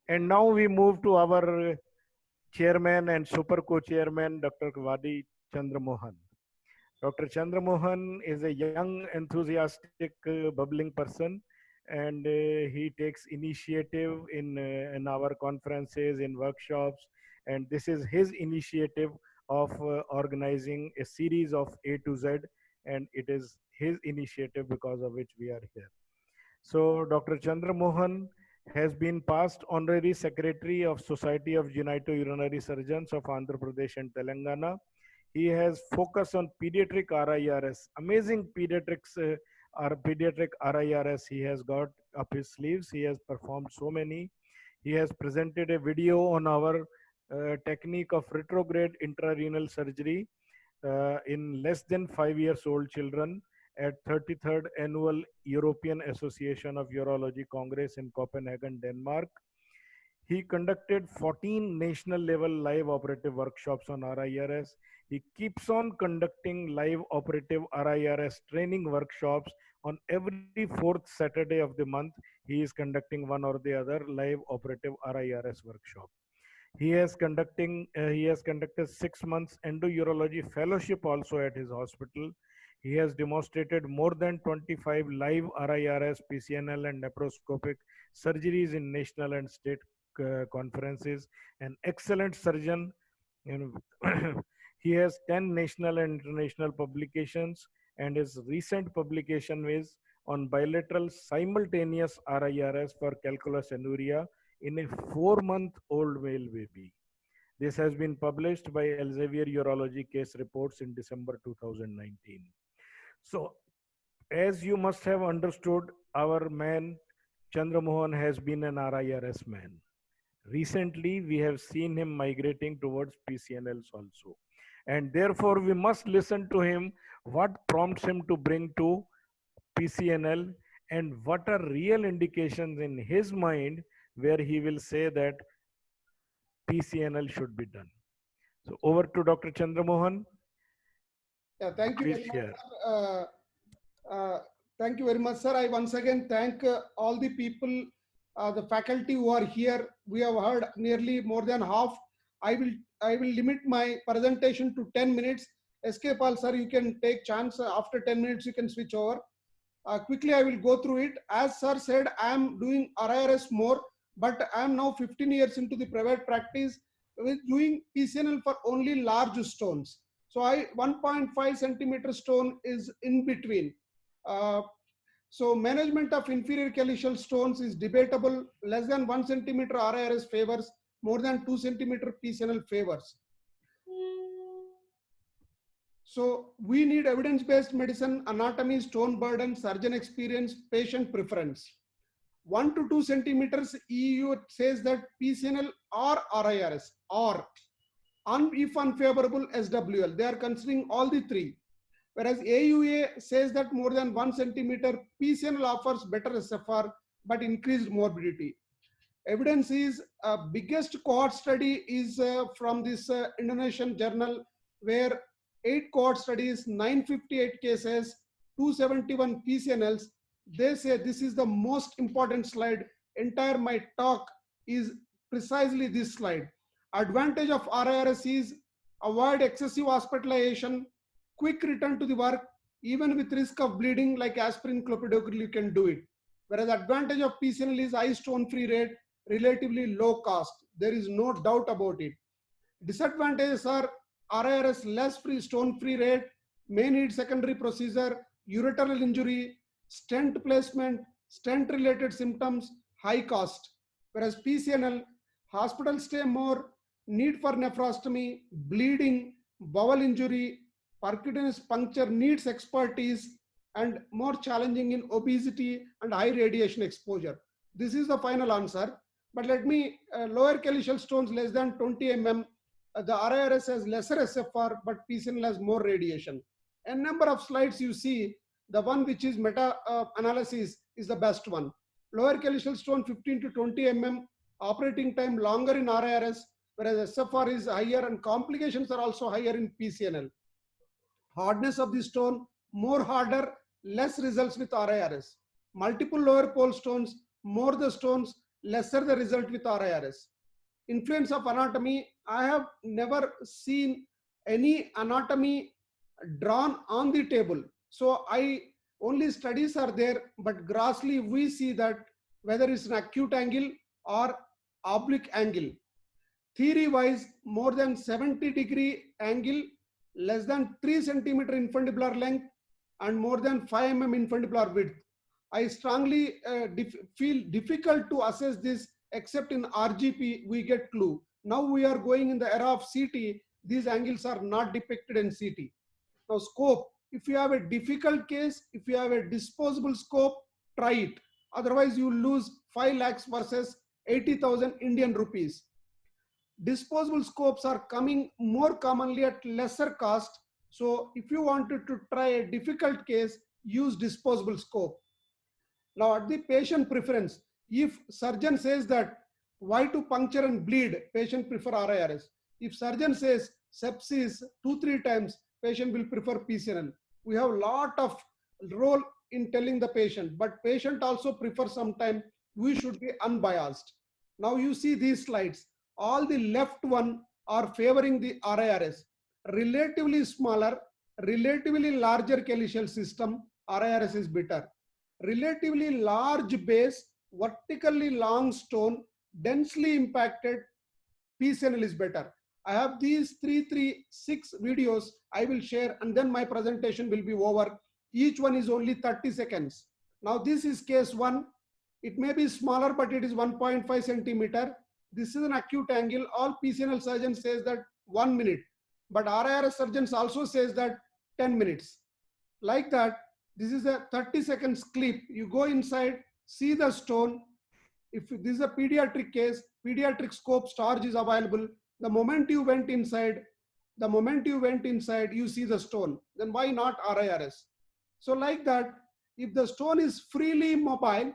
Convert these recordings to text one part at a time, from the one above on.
And now we move to our chairman and super co-chairman, Dr. Vadi Chandramohan. Dr. Chandramohan is a young, enthusiastic, bubbling person, and he takes initiative in our conferences, in workshops, and this is his initiative of organizing a series of A to Z, and it is his initiative because of which we are here. So Dr. Chandramohan has been past honorary secretary of Society of Genitourinary Surgeons of Andhra Pradesh and Telangana. He has focused on pediatric RIRS, amazing pediatric RIRS he has got up his sleeves. He has performed so many. He has presented a video on our technique of retrograde intrarenal surgery in less than 5 years old children at 33rd Annual European Association of Urology Congress in Copenhagen, Denmark. He conducted 14 national level live operative workshops on RIRS. He keeps on conducting live operative RIRS training workshops on every fourth Saturday of the month. He is conducting one or the other live operative RIRS workshop. He has conducted 6 months endourology fellowship also at his hospital. He has demonstrated more than 25 live RIRS, PCNL, and laparoscopic surgeries in national and state conferences. An excellent surgeon. You know, he has 10 national and international publications, and his recent publication is on bilateral simultaneous RIRS for calculus anuria in a 4-month-old male baby. This has been published by Elsevier Urology Case Reports in December 2019. So, as you must have understood, our man Chandramohan has been an RIRS man. Recently, we have seen him migrating towards PCNLs also. And therefore, we must listen to him what prompts him to bring to PCNL and what are real indications in his mind where he will say that PCNL should be done. So over to Dr. Chandramohan. Yeah, thank you Please very much, share. sir. Thank you very much, sir. I once again thank all the people, the faculty who are here. We have heard nearly more than half. I will limit my presentation to 10 minutes. SK Pal, sir, you can take chance. After 10 minutes, you can switch over. Quickly, I will go through it. As sir said, I am doing RIRS more, but I am now 15 years into the private practice with doing PCNL for only large stones. So 1.5 centimeter stone is in between. So management of inferior calyceal stones is debatable. Less than 1 centimeter RIRS favors, more than 2 centimeter PCNL favors. So we need evidence-based medicine, anatomy, stone burden, surgeon experience, patient preference. 1 to 2 centimeters, EU says that PCNL or RIRS or if unfavorable SWL. They are considering all the three. Whereas AUA says that more than 1 centimeter, PCNL offers better SFR but increased morbidity. Evidence is biggest cohort study is from this Indonesian journal where 8 cohort studies, 958 cases, 271 PCNLs. They say this is the most important slide. Entire my talk is precisely this slide. Advantage of RIRS is avoid excessive hospitalization, quick return to the work, even with risk of bleeding like aspirin, clopidogrel, you can do it. Whereas advantage of PCNL is high stone free rate, relatively low cost. There is no doubt about it. Disadvantages are RIRS less stone free rate, may need secondary procedure, ureteral injury, stent placement, stent related symptoms, high cost. Whereas PCNL, hospital stay more, need for nephrostomy, bleeding, bowel injury, percutaneous puncture needs expertise, and more challenging in obesity and high radiation exposure. This is the final answer. But let me, lower calyceal stones less than 20 mm, the RIRS has lesser SFR, but PCNL has more radiation. A number of slides you see, the one which is meta-analysis is the best one. Lower calyceal stone 15 to 20 mm, operating time longer in RIRS, whereas SFR is higher and complications are also higher in PCNL. Hardness of the stone, more harder, less results with RIRS. Multiple lower pole stones, more the stones, lesser the result with RIRS. Influence of anatomy, I have never seen any anatomy drawn on the table. So only studies are there, but grossly we see that whether it's an acute angle or oblique angle. Theory wise, more than 70-degree angle, less than 3 centimeter infundibular length, and more than 5 mm infundibular width. I strongly feel difficult to assess this, except in RGP we get clue. Now we are going in the era of CT, these angles are not depicted in CT. Now scope, if you have a difficult case, if you have a disposable scope, try it. Otherwise you lose 5 lakhs versus 80,000 Indian rupees. Disposable scopes are coming more commonly at lesser cost. So if you wanted to try a difficult case, use disposable scope. Now at the patient preference, if surgeon says that why to puncture and bleed, patient prefer RIRS. If surgeon says sepsis 2-3 times, patient will prefer PCNL. We have a lot of role in telling the patient, but patient also prefer sometime we should be unbiased. Now you see these slides, all the left one are favoring the RIRS. Relatively smaller, relatively larger calycial system, RIRS is better. Relatively large base, vertically long stone, densely impacted, PCNL is better. I have these 6 videos I will share, and then my presentation will be over. Each one is only 30 seconds. Now this is case 1. It may be smaller, but it is 1.5 centimeter. This is an acute angle. All PCNL surgeons says that 1 minute, but RIRS surgeons also says that 10 minutes. Like that, this is a 30 seconds clip. You go inside, see the stone. If this is a pediatric case, pediatric scope storage is available. The moment you went inside, you see the stone. Then why not RIRS? So like that, if the stone is freely mobile,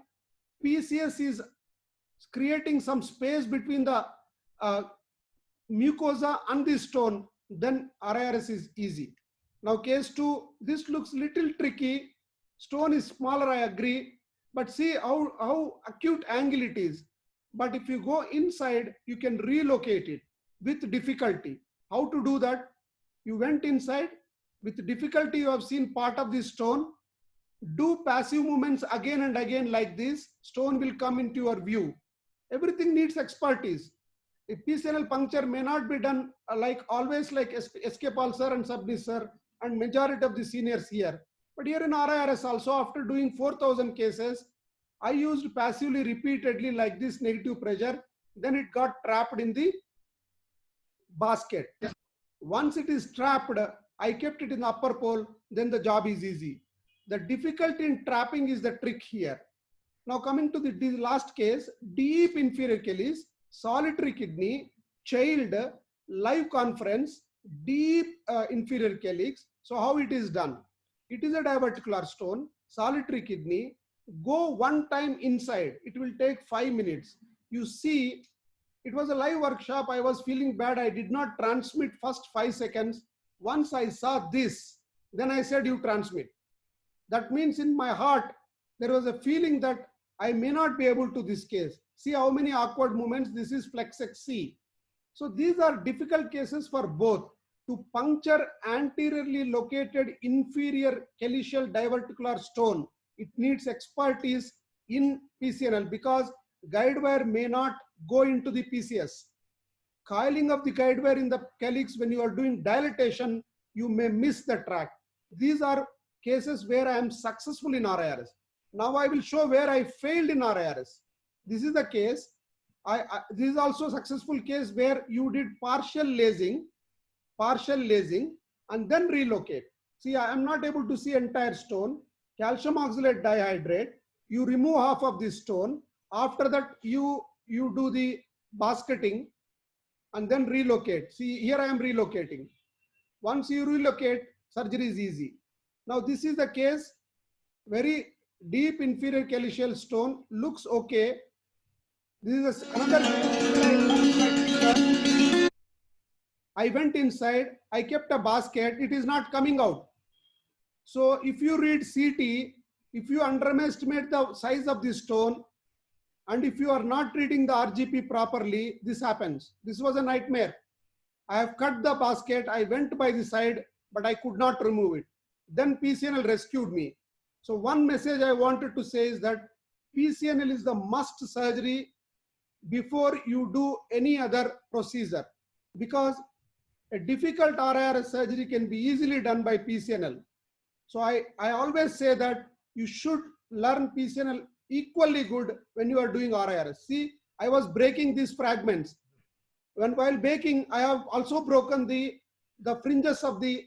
PCS is creating some space between the mucosa and the stone, then RIRS is easy. Now case 2, this looks little tricky. Stone is smaller, I agree, but see how acute angle it is. But if you go inside, you can relocate it with difficulty. How to do that? You went inside, with difficulty you have seen part of the stone. Do passive movements again and again like this, stone will come into your view. Everything needs expertise. A PCNL puncture may not be done like always like SK Paul sir and Subnis sir and majority of the seniors here. But here in RIRS also, after doing 4,000 cases, I used passively repeatedly like this negative pressure. Then it got trapped in the basket. Once it is trapped, I kept it in the upper pole, then the job is easy. The difficulty in trapping is the trick here. Now coming to the last case, deep inferior calyx, solitary kidney, child, live conference, deep inferior calyx. So how it is done? It is a diverticular stone, solitary kidney. Go one time inside. It will take 5 minutes. You see, it was a live workshop. I was feeling bad. I did not transmit first 5 seconds. Once I saw this, then I said, you transmit. That means in my heart, there was a feeling that I may not be able to this case. See how many awkward movements. This is Flexex C. So these are difficult cases for both. To puncture anteriorly located inferior calycial diverticular stone, it needs expertise in PCNL because guide wire may not go into the PCS. Coiling of the guide wire in the calyx, when you are doing dilatation, you may miss the track. These are cases where I am successful in RIRS. Now I will show where I failed in RIRS. This is the case. This is also a successful case where you did partial lasing and then relocate. See, I am not able to see entire stone. Calcium oxalate dihydrate. You remove half of this stone. After that, you do the basketing and then relocate. See, here I am relocating. Once you relocate, surgery is easy. Now this is the case, very deep inferior calycial stone, looks okay. This is another. I went inside, I kept a basket, it is not coming out. So if you read CT, if you underestimate the size of the stone, And if you are not treating the RGP properly, this happens. This was a nightmare. I have cut the basket, I went by the side, but I could not remove it. Then PCNL rescued me. So one message I wanted to say is that PCNL is the must surgery before you do any other procedure, because a difficult RIRS surgery can be easily done by PCNL. So I always say that you should learn PCNL equally good when you are doing RIRS. See, I was breaking these fragments. While baking, I have also broken the fringes of the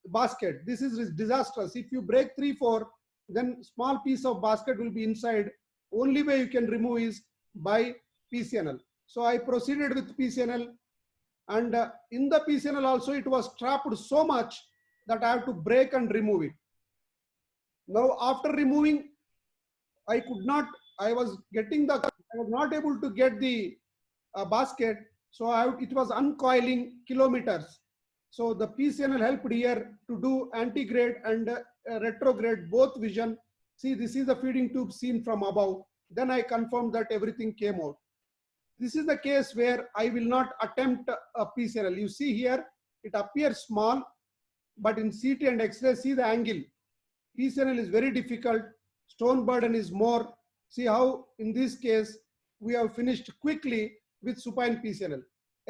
basket. This is disastrous. If you break 3-4, then small piece of basket will be inside. Only way you can remove is by PCNL. So I proceeded with PCNL, and in the PCNL also it was trapped so much that I have to break and remove it. Now after removing, I was not able to get the basket, so it was uncoiling kilometers. So the PCNL helped here to do antegrade and retrograde both vision. See, this is the feeding tube seen from above. Then I confirmed that everything came out. This is the case where I will not attempt a PCNL. You see here, it appears small, but in CT and X-ray, see the angle. PCNL is very difficult. Stone burden is more. See how in this case, we have finished quickly with supine PCNL.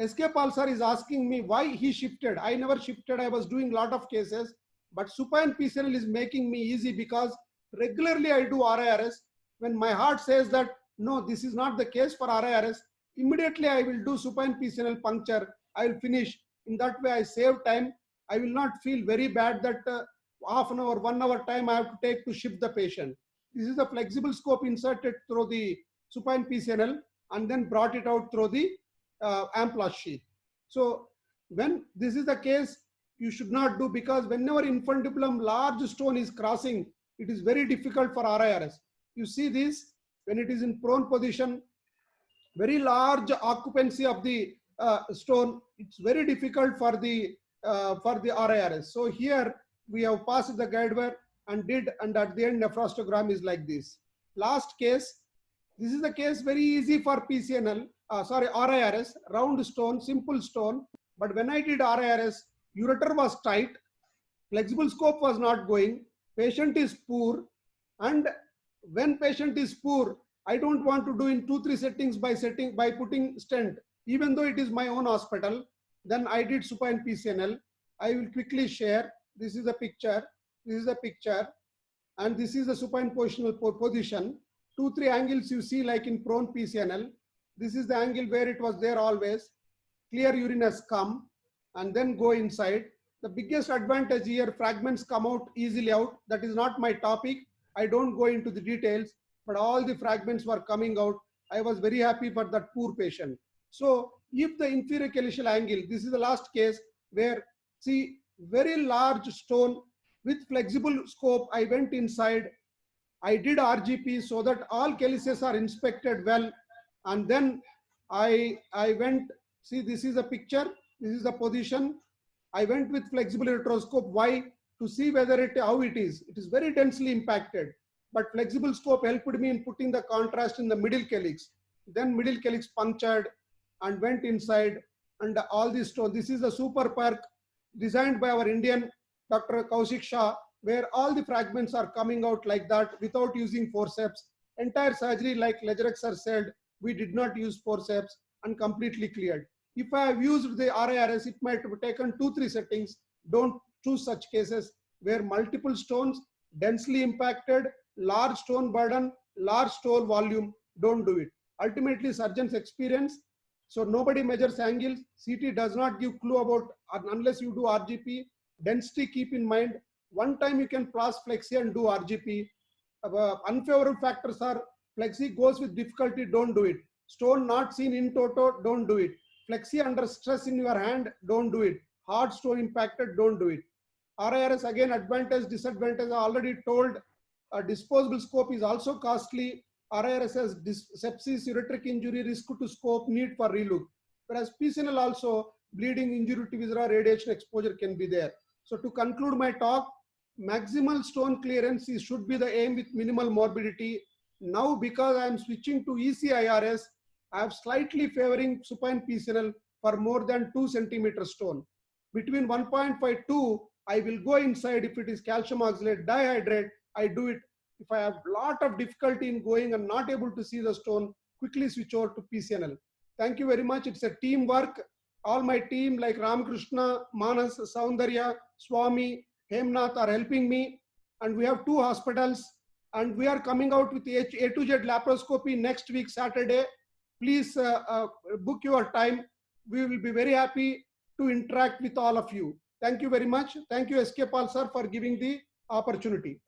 SK Pal sir is asking me why he shifted. I never shifted. I was doing a lot of cases, but supine PCNL is making me easy because regularly I do RIRS. When my heart says that, no, this is not the case for RIRS, immediately I will do supine PCNL puncture. I will finish. In that way, I save time. I will not feel very bad that half an hour, 1 hour time I have to take to shift the patient. This is the flexible scope inserted through the supine PCNL and then brought it out through the Amplatz sheath. So when this is the case, you should not do, because whenever infundibulum large stone is crossing, it is very difficult for RIRS. You see this, when it is in prone position, very large occupancy of the stone, it's very difficult for the RIRS. So here we have passed the guide wire and at the end nephrostogram is like this. Last case, this is the case very easy for PCNL, RIRS, round stone, simple stone. But when I did RIRS, ureter was tight, flexible scope was not going, patient is poor, and when patient is poor, I don't want to do in 2-3 settings by putting stent, even though it is my own hospital. Then I did supine PCNL. I will quickly share. This is a picture. This is a picture, and this is the supine positional position. 2-3 angles you see like in prone PCNL. This is the angle where it was there always. Clear urine has come and then go inside. The biggest advantage here, fragments come out easily out. That is not my topic. I don't go into the details, but all the fragments were coming out. I was very happy for that poor patient. So if the inferior calyceal angle, this is the last case where, see, very large stone with flexible scope, I went inside. I did RGP so that all calyces are inspected well. And then I went, see, this is a picture. This is the position. I went with flexible ureteroscope. Why? To see whether how it is. It is very densely impacted. But flexible scope helped me in putting the contrast in the middle calyx. Then middle calyx punctured and went inside, and all this stone. This is a super perk designed by our Indian Dr. Kaushik Shah, where all the fragments are coming out like that without using forceps. Entire surgery, like Legerex sir said, we did not use forceps and completely cleared. If I have used the RIRS, it might have taken 2-3 settings. Don't choose such cases where multiple stones, densely impacted, large stone burden, large stone volume. Don't do it. Ultimately, surgeon's experience. So nobody measures angles. CT does not give clue about, unless you do RGP. Density, keep in mind. One time you can plus flexi and do RGP. Unfavorable factors are flexi goes with difficulty, don't do it. Stone not seen in toto, don't do it. Flexi under stress in your hand, don't do it. Hard stone impacted, don't do it. RIRS, again, advantage, disadvantage, I already told. Disposable scope is also costly. RIRS has sepsis, ureteric injury, risk to scope, need for relook. Whereas PCNL also, bleeding, injury to viscera, radiation exposure can be there. So to conclude my talk, maximal stone clearance should be the aim with minimal morbidity. Now, because I am switching to ECIRS, I am slightly favoring supine PCNL for more than 2 centimeter stone. Between 1.5 2, I will go inside. If it is calcium oxalate dihydrate, I do it. If I have lot of difficulty in going and not able to see the stone, quickly switch over to PCNL. Thank you very much. It's a teamwork. All my team like Ramakrishna, Manas, Saundarya, Swami, Hemnath are helping me. And we have 2 hospitals. And we are coming out with A to Z laparoscopy next week, Saturday. Please book your time. We will be very happy to interact with all of you. Thank you very much. Thank you, SK Pal sir, for giving the opportunity.